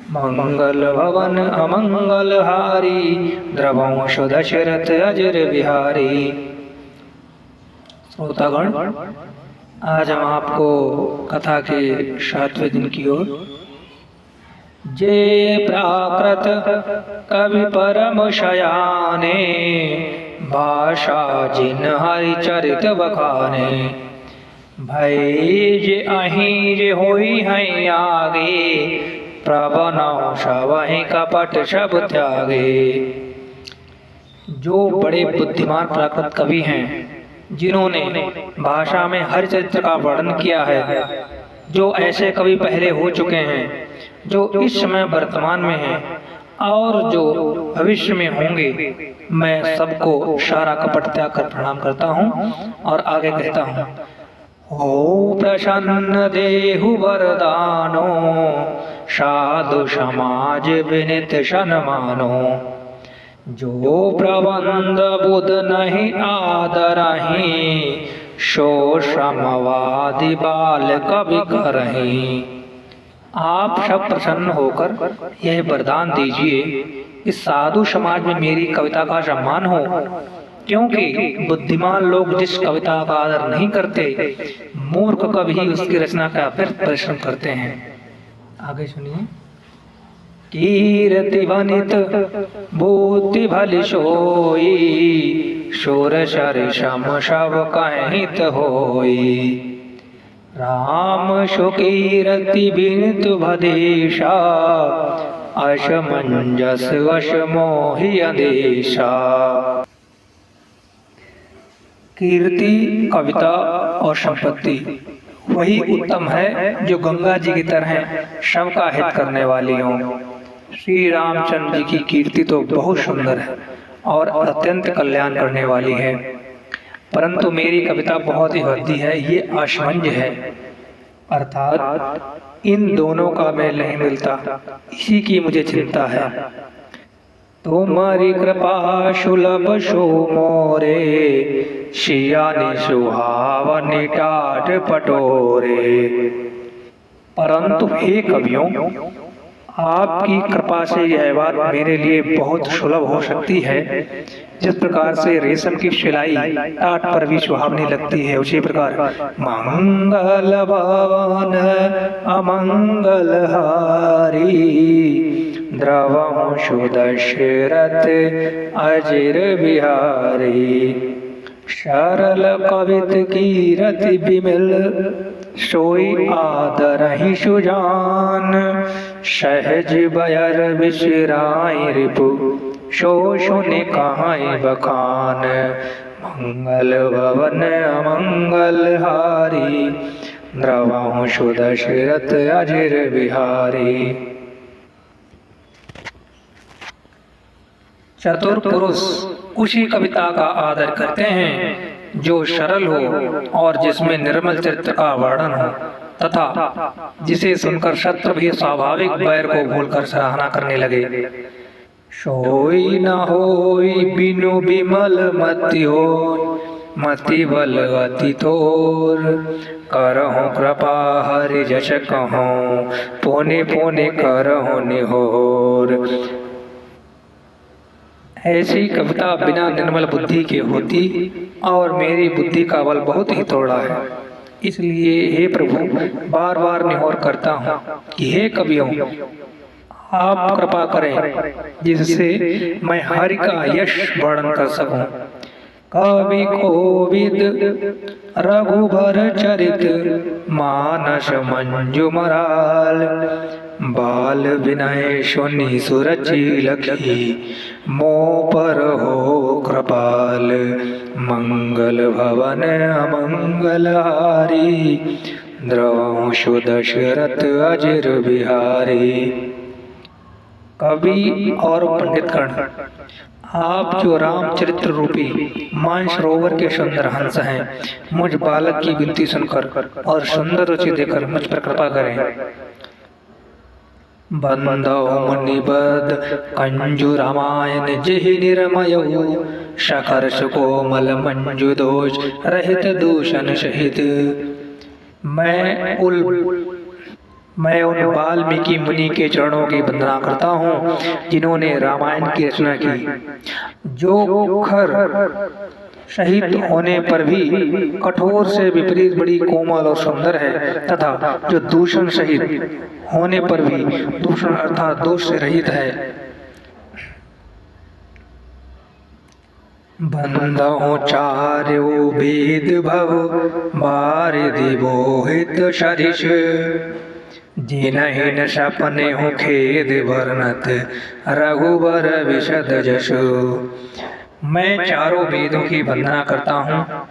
मंगल भवन अमंगल हारी, द्रवंश दशरथ अजर बिहारी। श्रोतागण, आज हम आपको कथा के 7वें दिन की ओर। जे प्राकृत कवि परम शयाने, भाषा जिन हरि चरित बखाने। भई जे अहीं जे होई हैं आगे, प्रभु सबहि कपट सब त्यागे। जो बड़े बुद्धिमान प्राकृत कवि हैं, जिन्होंने भाषा में हर चरित्र का वर्णन किया है, जो ऐसे कवि पहले हो चुके हैं, जो इस समय वर्तमान में हैं और जो भविष्य में होंगे, मैं सबको सारा कपट त्याग कर प्रणाम करता हूँ। और आगे कहता हूँ, हो प्रसन्न देहु वरदानो, साधु समाज विनित सन्मानो। जो प्रबंध बुध नहीं आदरहि, सो समवादि बाल कवि करहि। आप सब प्रसन्न होकर यह वरदान दीजिए कि साधु समाज में मेरी कविता का सम्मान हो, क्योंकि बुद्धिमान लोग जिस कविता का आदर नहीं करते, मूर्ख कवि ही उसकी रचना का व्यर्थ परिश्रम करते हैं। आगे सुनिए। कीर्ति वनित भूति भल सोई, शोर शम सब कहित होई। राम सुकीर्ति बिनित भदेशा, असमंजस वश मोहि अदेशा। कीर्ति, कविता और संपत्ति वही उत्तम है जो गंगा जी की तरह सबका हित करने वाली हो। श्री रामचंद्र जी की कीर्ति तो बहुत सुंदर है और अत्यंत कल्याण करने वाली है, परंतु मेरी कविता बहुत ही भद्दी है, ये असमंज है, अर्थात इन दोनों का मेल नहीं मिलता, इसी की मुझे चिंता है। तुम्हारी कृपा सुलभ सो मोरे, शियानी सुहावनी टाट पटोरे। परंतु हे कवियों, आपकी कृपा से यह बात मेरे लिए बहुत सुलभ हो सकती है। जिस प्रकार से रेशम की सिलाई टाट पर भी सुहावनी लगती है, उसी प्रकार मंगल भवन अमंगल हारी, द्रवंश दशरथ अजर बिहारी। सरल कवित कीरति बिमल, सोई आदरहि सुजान। सहज बयर बिसराई रिपु, सो सुनि कहाई बखान। मंगल भवन अमंगल हारी, द्रवंश दशरथ अजर बिहारी। चतुर पुरुष उसी कविता का आदर करते हैं जो सरल हो और जिसमें निर्मल चरित्र का वर्णन हो, तथा जिसे सुनकर शत्रु भी स्वाभाविक बैर को भूलकर सराहना करने लगे। सोई न होई बिनु बिमल मति हो, मति बल अति तोर। करहु कृपा हरि जस कहूँ, पुनि पुनि करहु निहोर। ऐसी कविता बिना निर्मल बुद्धि के होती और मेरी बुद्धि का बल बहुत ही थोड़ा है, इसलिए हे प्रभु बार बार निहोर करता हूँ कि हे कवियों, आप कृपा करें जिससे मैं हरि का यश वर्णन कर सकूं। कवि कोविद रघुबर चरित, मानस मंजू मराल। बाल विनय सुनि सुरचि लखी, मो पर हो कृपाल। मंगल भवन अमंगल हारी, द्रवंश दशरथ अजर बिहारी। कवि और पंडितगण, आप जो रामचरित्र रूपी मानसरोवर के सुंदर हंस हैं, मुझ बालक की विनती सुनकर और सुंदर रुचि देकर मुझ पर कृपा करें। बंदो मुनिबद कंजु रामायण जिहि निर्मयौ, शकर्ष कोमल मंजु दोष रहित दूषण सहित। मैं उन वाल्मीकि मुनि के चरणों की वंदना करता हूँ जिन्होंने रामायण की रचना की, जो खर शहीद होने पर भी कठोर से विपरीत बड़ी कोमल और सुंदर है, तथा जो दूषण शहीद होने पर भी दूषण अर्थात दोष से रहित है। बंधो चार्यो भेद भव बारिधि बोहित शरिष, जिनहि न सपने हो खेद वर्णत रघुबर विशद जशो। मैं चारों वेदों की वंदना करता हूँ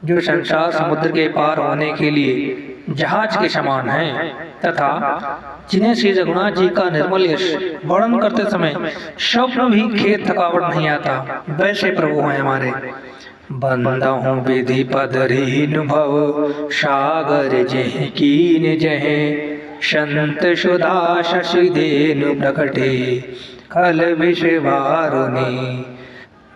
जो संसार समुद्र के पार होने के लिए जहाज के समान हैं, तथा जिन्हें श्री रघुनाथ जी का निर्मल यश वर्णन करते समय स्वप्न भी खेद थकावट नहीं आता, वैसे प्रभु हैं हमारे। बंदहु विधि पद रीन भव सागर जह कीन जह, संत सुधा शशि देनु प्रकटे खल विषय वारुणी।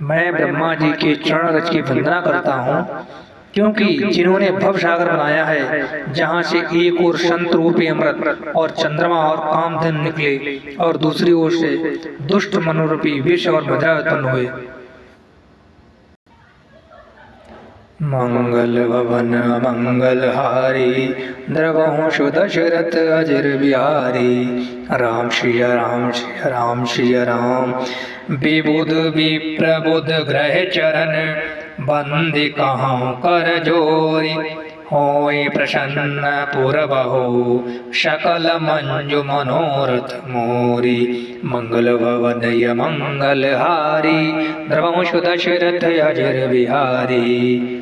मैं ब्रह्मा जी के चरण रज की वंदना करता हूँ, क्योंकि जिन्होंने भव सागर बनाया है, जहाँ से एक ओर संत रूपी अमृत और चंद्रमा और कामधन निकले और दूसरी ओर से दुष्ट मनोरूपी विष और मजा उत्पन्न हुए। मंगल भवन मंगल हारी, द्रवहु सुदशरथ अजर बिहारी। राम सिया राम सिया राम सिया राम, विबुध विप्रबुध ग्रह चरण, बंदि कहाँ कर जोरी। होय प्रसन्न पुरबहु सकल मंजु मनोरथ मोरी। मंगल भवनय मंगल हारी, द्रवहु सुदशरथ अजर बिहारी।